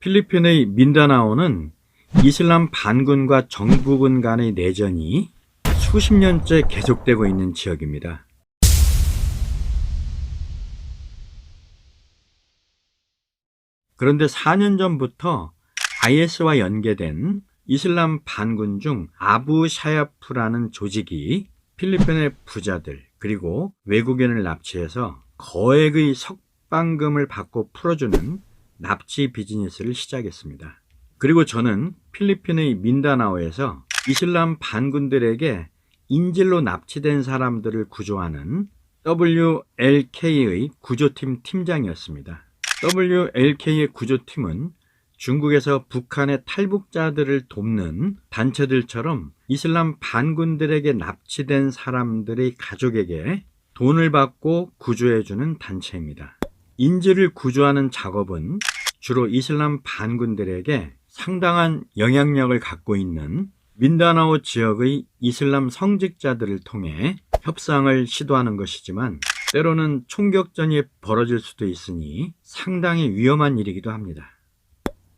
필리핀의 민다나오는 이슬람 반군과 정부군 간의 내전이 수십 년째 계속되고 있는 지역입니다. 그런데 4년 전부터 IS와 연계된 이슬람 반군 중 아부 샤야프라는 조직이 필리핀의 부자들 그리고 외국인을 납치해서 거액의 석방금을 받고 풀어주는 납치 비즈니스를 시작했습니다. 그리고 저는 필리핀의 민다나오에서 이슬람 반군들에게 인질로 납치된 사람들을 구조하는 WLK의 구조팀 팀장이었습니다. WLK의 구조팀은 중국에서 북한의 탈북자들을 돕는 단체들처럼 이슬람 반군들에게 납치된 사람들의 가족에게 돈을 받고 구조해주는 단체입니다. 인질을 구조하는 작업은 주로 이슬람 반군들에게 상당한 영향력을 갖고 있는 민다나오 지역의 이슬람 성직자들을 통해 협상을 시도하는 것이지만 때로는 총격전이 벌어질 수도 있으니 상당히 위험한 일이기도 합니다.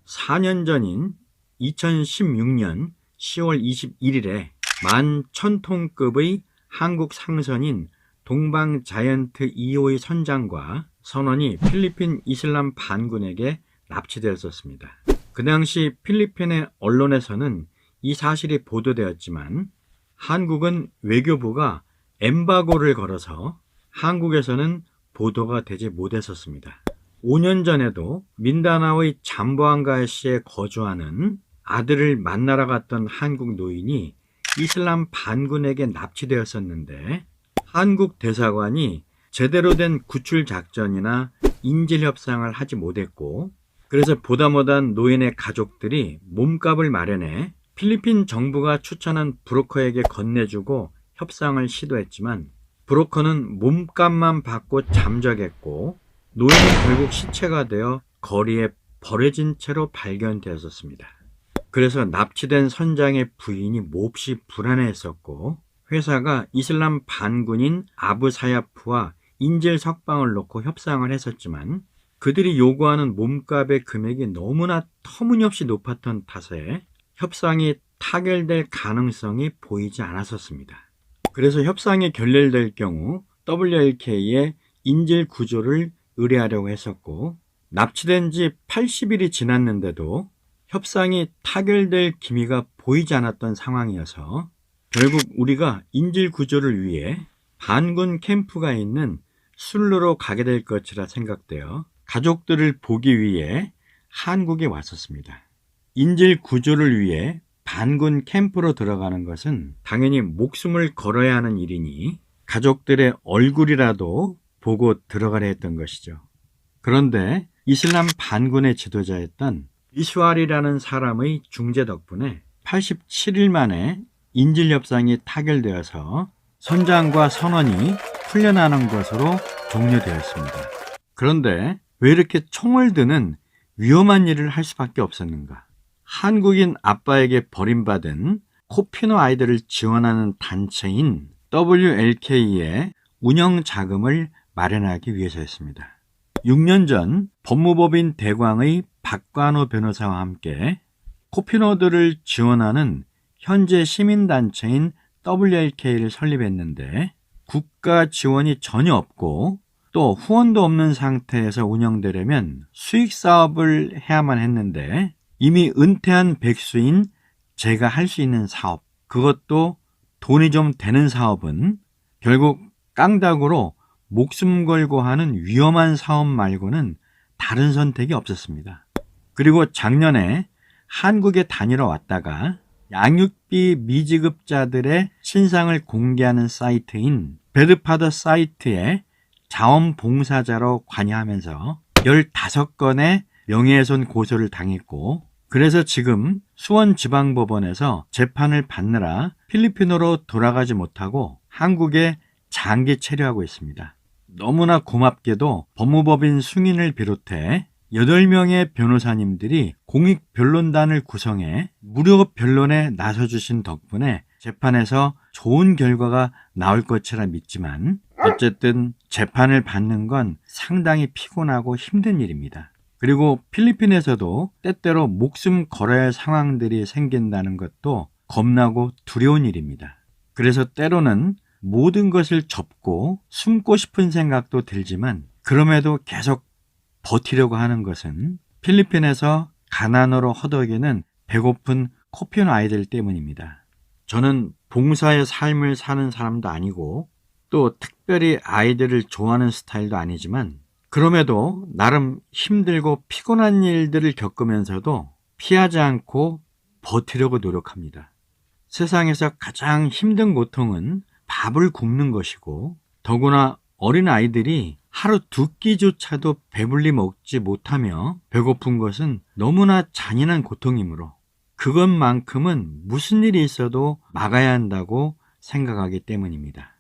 4년 전인 2016년 10월 21일에 11,000톤급의 한국 상선인 동방자이언트 2호의 선장과 선원이 필리핀 이슬람 반군에게 납치되었습니다. 그 당시 필리핀의 언론에서는 이 사실이 보도되었지만 한국은 외교부가 엠바고를 걸어서 한국에서는 보도가 되지 못했었습니다. 5년 전에도 민다나오의 잠보안가시에 거주하는 아들을 만나러 갔던 한국 노인이 이슬람 반군에게 납치되었었는데 한국 대사관이 제대로 된 구출 작전이나 인질 협상을 하지 못했고 그래서 보다 못한 노인의 가족들이 몸값을 마련해 필리핀 정부가 추천한 브로커에게 건네주고 협상을 시도했지만 브로커는 몸값만 받고 잠적했고 노인은 결국 시체가 되어 거리에 버려진 채로 발견되었습니다. 그래서 납치된 선장의 부인이 몹시 불안해했었고 회사가 이슬람 반군인 아부 사야프와 인질 석방을 놓고 협상을 했었지만 그들이 요구하는 몸값의 금액이 너무나 터무니없이 높았던 탓에 협상이 타결될 가능성이 보이지 않았었습니다. 그래서 협상이 결렬될 경우 WLK의 인질 구조를 의뢰하려고 했었고 납치된 지 80일이 지났는데도 협상이 타결될 기미가 보이지 않았던 상황이어서 결국 우리가 인질 구조를 위해 반군 캠프가 있는 술루로 가게 될 것이라 생각되어 가족들을 보기 위해 한국에 왔었습니다. 인질 구조를 위해 반군 캠프로 들어가는 것은 당연히 목숨을 걸어야 하는 일이니 가족들의 얼굴이라도 보고 들어가려 했던 것이죠. 그런데 이슬람 반군의 지도자였던 이슈알이라는 사람의 중재 덕분에 87일 만에 인질 협상이 타결되어서 선장과 선원이 풀려나는 것으로 종료되었습니다. 그런데 왜 이렇게 총을 드는 위험한 일을 할 수밖에 없었는가? 한국인 아빠에게 버림받은 코피노 아이들을 지원하는 단체인 WLK의 운영 자금을 마련하기 위해서였습니다. 6년 전 법무법인 대광의 박관호 변호사와 함께 코피노들을 지원하는 현재 시민단체인 WLK를 설립했는데 국가 지원이 전혀 없고 또 후원도 없는 상태에서 운영되려면 수익 사업을 해야만 했는데 이미 은퇴한 백수인 제가 할 수 있는 사업, 그것도 돈이 좀 되는 사업은 결국 깡닭으로 목숨 걸고 하는 위험한 사업 말고는 다른 선택이 없었습니다. 그리고 작년에 한국에 다니러 왔다가 양육비 미지급자들의 신상을 공개하는 사이트인 배드파더 사이트에 자원봉사자로 관여하면서 15건의 명예훼손 고소를 당했고 그래서 지금 수원지방법원에서 재판을 받느라 필리핀으로 돌아가지 못하고 한국에 장기 체류하고 있습니다. 너무나 고맙게도 법무법인 승인을 비롯해 8명의 변호사님들이 공익변론단을 구성해 무료 변론에 나서주신 덕분에 재판에서 좋은 결과가 나올 것이라 믿지만 어쨌든 재판을 받는 건 상당히 피곤하고 힘든 일입니다. 그리고 필리핀에서도 때때로 목숨 걸어야 할 상황들이 생긴다는 것도 겁나고 두려운 일입니다. 그래서 때로는 모든 것을 접고 숨고 싶은 생각도 들지만 그럼에도 계속 버티려고 하는 것은 필리핀에서 가난으로 허덕이는 배고픈 코피온 아이들 때문입니다. 저는 봉사의 삶을 사는 사람도 아니고 또 특별히 아이들을 좋아하는 스타일도 아니지만 그럼에도 나름 힘들고 피곤한 일들을 겪으면서도 피하지 않고 버티려고 노력합니다. 세상에서 가장 힘든 고통은 밥을 굶는 것이고 더구나 어린 아이들이 하루 두 끼조차도 배불리 먹지 못하며 배고픈 것은 너무나 잔인한 고통이므로 그것만큼은 무슨 일이 있어도 막아야 한다고 생각하기 때문입니다.